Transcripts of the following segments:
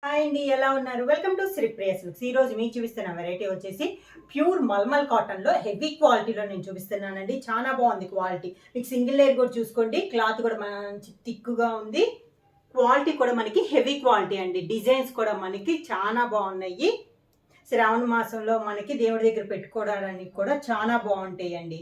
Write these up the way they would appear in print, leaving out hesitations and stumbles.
Hi అండి, ఎలా ఉన్నారు? Welcome to Shri Priya silks. ఈ రోజు మీకు చూపిస్తున్న వెరైటీ వచ్చేసి ప్యూర్ మల్మల్ కాటన్ లో హెవీ క్వాలిటీలో నేను చూపిస్తున్నానండి. చాలా బాగుంది క్వాలిటీ. మీకు సింగిల్ లేయర్ కూడా చూసుకోండి, క్లాత్ కూడా మంచి థిక్గా ఉంది. క్వాలిటీ కూడా మనకి హెవీ క్వాలిటీ అండి. డిజైన్స్ కూడా మనకి చాలా బాగున్నాయి. శ్రావణ మాసంలో మనకి దేవుడి దగ్గర పెట్టుకోవడానికి కూడా చాలా బాగుంటాయండి.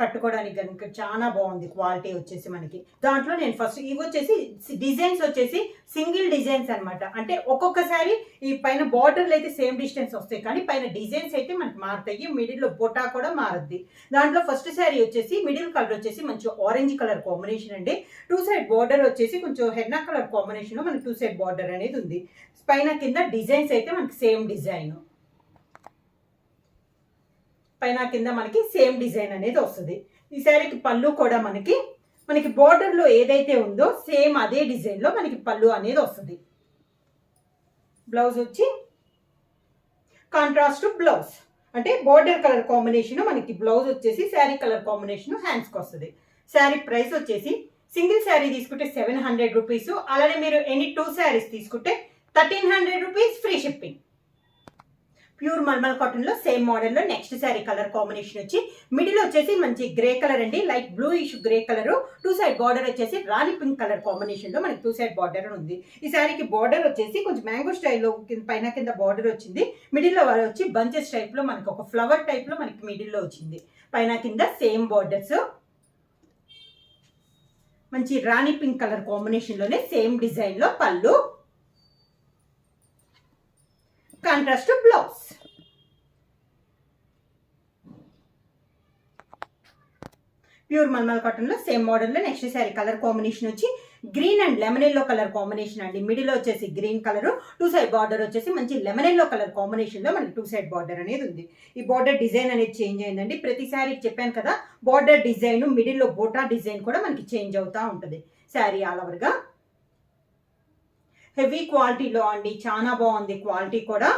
కట్టుకోవడానికి కనుక చాలా బాగుంది క్వాలిటీ వచ్చేసి మనకి. దాంట్లో నేను ఫస్ట్ ఇవి వచ్చేసి డిజైన్స్ వచ్చేసి సింగిల్ డిజైన్స్ అనమాట. అంటే ఒక్కొక్కసారి ఈ పైన బార్డర్లు అయితే సేమ్ డిస్టెన్స్ వస్తాయి, కానీ పైన డిజైన్స్ అయితే మనకి మారుతాయి. మిడిల్లో బొటా కూడా మారుద్ది. దాంట్లో ఫస్ట్ శారీ వచ్చేసి మిడిల్ కలర్ వచ్చేసి మంచి ఆరెంజ్ కలర్ కాంబినేషన్ అండి. టూ సైడ్ బార్డర్ వచ్చేసి కొంచెం హెన్నా కలర్ కాంబినేషన్ లో మనకి టూ సైడ్ బార్డర్ అనేది ఉంది. పైన కింద డిజైన్స్ అయితే మనకి సేమ్ డిజైన్, పైన కింద మనకి సేమ్ డిజైన్ అనేది వస్తుంది. ఈ శారీకి పళ్ళు కూడా మనకి బోర్డర్లో ఏదైతే ఉందో సేమ్ అదే డిజైన్లో మనకి పళ్ళు అనేది వస్తుంది. బ్లౌజ్ వచ్చి కాంట్రాస్ట్ బ్లౌజ్, అంటే బోర్డర్ కలర్ కాంబినేషన్ మనకి బ్లౌజ్ వచ్చేసి శారీ కలర్ కాంబినేషన్ హ్యాండ్స్కి వస్తుంది. శారీ ప్రైస్ వచ్చేసి సింగిల్ శారీ తీసుకుంటే 700 రూపీస్, అలానే మీరు ఎనీ 2 శారీస్ తీసుకుంటే 1300 rupees free shipping. Pure malmal cotton లో సేమ్ మోడల్ లో నెక్స్ట్ శారీ కలర్ కాంబినేషన్ వచ్చి మిడిల్ వచ్చేసి మంచి గ్రే కలర్ అండి, light bluish grey colour. Two side border వచ్చేసి రాణి పింక్ కలర్ కాంబినేషన్ లో మనకి టూ సైడ్ బార్డర్ ఉంది. ఈ శారీకి బార్డర్ వచ్చేసి కొంచెం మ్యాంగో స్టైల్లో పైన కింద బార్డర్ వచ్చింది. మిడిల్ లో వచ్చి బంచెస్ టైప్ లో మనకి ఒక ఫ్లవర్ టైప్ లో మనకి మిడిల్ లో వచ్చింది. పైన కింద సేమ్ బార్డర్స్, మంచి రాణి పింక్ కలర్ కాంబినేషన్ లోనే సేమ్ డిజైన్ లో పళ్ళు, contrast blouse. Pure malmal cotton లో సేమ్ మోడల్ లో నెక్స్ట్ శారీ కలర్ కాంబినేషన్ వచ్చి green and lemon yellow colour combination అండి. మిడిల్ వచ్చేసి green colour, two side border వచ్చేసి మంచి లెమన్ ఎల్లో కలర్ కాంబినేషన్ లో మనకి టూ సైడ్ బార్డర్ అనేది ఉంది. ఈ బార్డర్ డిజైన్ అనేది చేంజ్ అయిందండి. ప్రతి శారీకి చెప్పాను కదా, బార్డర్ డిజైన్ మిడిల్ లో బోటా డిజైన్ కూడా మనకి చేంజ్ అవుతా ఉంటుంది. శారీ ఆల్ ఓవర్ గా హెవీ క్వాలిటీలో అండి, చాలా బాగుంది క్వాలిటీ కూడా.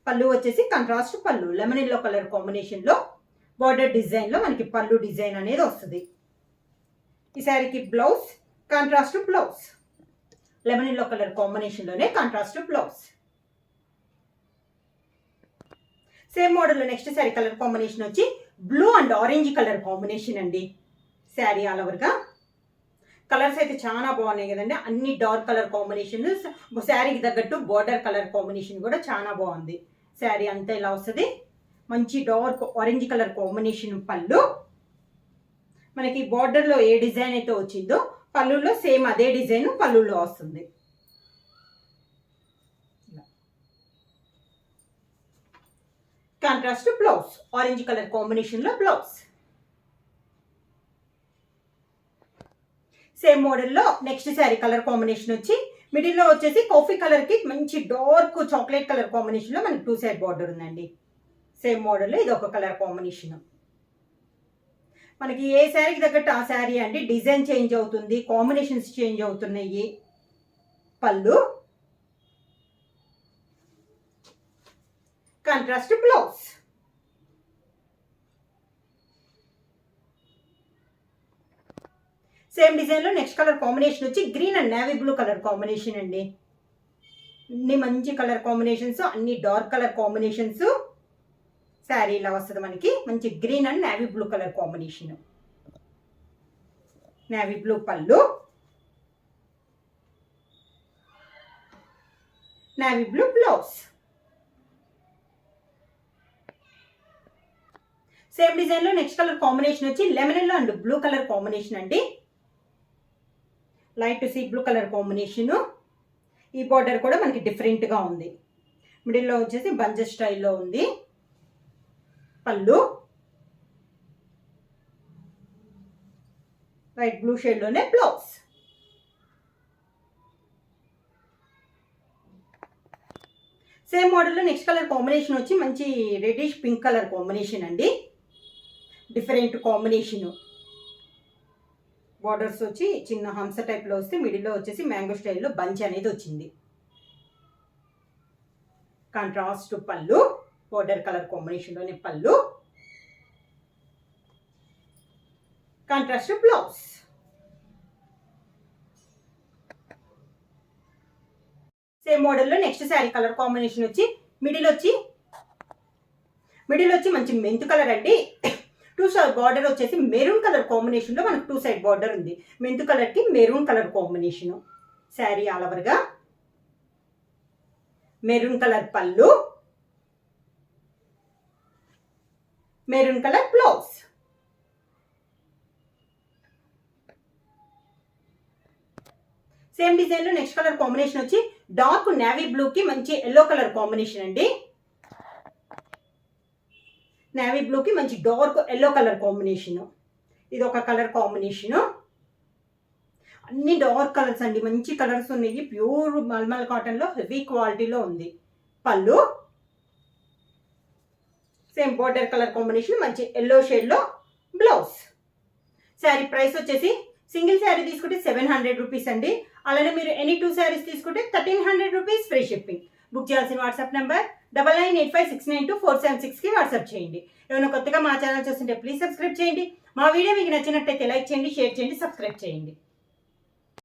పళ్ళు వచ్చేసి కాంట్రాస్ట్ పళ్ళు, లెమన్ ఎల్లో కలర్ కాంబినేషన్ లో బార్డర్ డిజైన్ లో మనకి పళ్ళు డిజైన్ అనేది వస్తుంది. ఈ శారీకి blouse contrast blouse, lemon yellow colour combination లోనే కాంట్రాస్ట్ బ్లౌజ్. సేమ్ మోడల్ లో నెక్స్ట్ శారీ కలర్ కాంబినేషన్ వచ్చి blue and orange colour combination అండి. శారీ ఆల్ ఓవర్ గా కలర్స్ అయితే చాలా బాగున్నాయి కదండి. అన్ని డార్క్ కలర్ కాంబినేషన్, శారీకి తగ్గట్టు బార్డర్ కలర్ కాంబినేషన్ కూడా చాలా బాగుంది. శారీ అంతా ఇలా వస్తుంది. మంచి డార్క్ ఆరెంజ్ కలర్ కాంబినేషన్ పళ్ళు, మనకి బార్డర్లో ఏ డిజైన్ అయితే వచ్చిందో పళ్ళులో సేమ్ అదే డిజైన్ పళ్ళులో వస్తుంది. Contrast blouse, orange colour combination లో బ్లౌజ్. సేమ్ మోడల్లో నెక్స్ట్ శారీ కలర్ కాంబినేషన్ వచ్చి మిడిల్లో వచ్చేసి కాఫీ కలర్ కి మంచి డార్క్ చాక్లెట్ కలర్ కాంబినేషన్ లో మనకి టూ సైడ్ బార్డర్ ఉందండి. సేమ్ మోడల్ ఇది ఒక కలర్ కాంబినేషన్. మనకి ఏ శారీకి తగ్గట్టు ఆ శారీ అండి, డిజైన్ చేంజ్ అవుతుంది, కాంబినేషన్స్ చేంజ్ అవుతున్నాయి. Pallu, contrast blouse. Same design లో నెక్స్ట్ కలర్ కాంబినేషన్ వచ్చి green and navy blue colour combination అండి. అన్ని మంచి కలర్ కాంబినేషన్స్, అన్ని డార్క్ కలర్ కాంబినేషన్స్. శారీ ఇలా వస్తుంది మనకి, మంచి green and navy blue colour combination. Navy blue pallu, navy blue blouse. Same design లో నెక్స్ట్ కలర్ కాంబినేషన్ వచ్చి lemon yellow and blue colour combination అండి. Light sea blue colour combination. ఈ border కూడా మనకి డిఫరెంట్ గా ఉంది. మిడిల్లో వచ్చేసి బంజెస్ స్టైల్లో ఉంది. పళ్ళు లైట్ బ్లూ షేడ్ లోనే బ్లౌజ్. సేమ్ మోడల్లో నెక్స్ట్ కలర్ కాంబినేషన్ వచ్చి మంచి రెడ్డిష్ పింక్ కలర్ కాంబినేషన్ అండి. Different combination. బార్డర్స్ వచ్చి చిన్న హంస టైప్ లో వస్తే మిడిల్లో వచ్చేసి మ్యాంగో స్టైల్లో బంచ్ అనేది వచ్చింది. కాంట్రాస్ట్ పళ్ళు, బార్డర్ కలర్ కాంబినేషన్ లోనే పళ్ళు, కాంట్రాస్ట్ బ్లౌజ్. సేమ్ మోడల్లో నెక్స్ట్ శారీ కలర్ కాంబినేషన్ వచ్చి మిడిల్ వచ్చి మంచి మెంతు కలర్ అండి. 2 సైడ్ బార్డర్ వచ్చేసి మెరూన్ కలర్ కాంబినేషన్లో మనకు 2 సైడ్ బార్డర్ ఉంది. మెంతు కలర్కి maroon colour combination. Sari all ఓవర్గా మెరూన్ కలర్ పళ్ళు, మెరూన్ కలర్ బ్లౌజ్. సేమ్ డిజైన్లో నెక్స్ట్ కలర్ కాంబినేషన్ వచ్చి డార్క్ నేవీ బ్లూకి మంచి ఎల్లో కలర్ కాంబినేషన్ అండి. నేవీ బ్లూకి మంచి డార్క్ ఎల్లో కలర్ కాంబినేషను. ఇది ఒక కలర్ కాంబినేషను. అన్ని డార్క్ కలర్స్ అండి, మంచి కలర్స్ ఉన్నాయి. ప్యూర్ మల్మల్ కాటన్లో హెవీ క్వాలిటీలో ఉంది. పళ్ళు సేమ్ బార్డర్ కలర్ కాంబినేషన్ మంచి ఎల్లో షేడ్లో బ్లౌజ్. శారీ ప్రైస్ వచ్చేసి సింగిల్ శారీ తీసుకుంటే 700 రూపీస్ అండి. అలానే మీరు ఎనీ 2 శారీస్ తీసుకుంటే 1300 రూపీస్ ఫ్రీ షిప్పింగ్. బుక్ చేయాల్సిన వాట్సాప్ నెంబర్ 9985692476కి వాట్సాప్ చేయండి. ఏమైనా కొత్తగా మా ఛానల్ చూస్తుంటే ప్లీజ్ సబ్స్క్రైబ్ చేయండి. మా వీడియో మీకు నచ్చినట్టయితే లైక్ చేయండి, షేర్ చేయండి, సబ్స్క్రైబ్ చేయండి.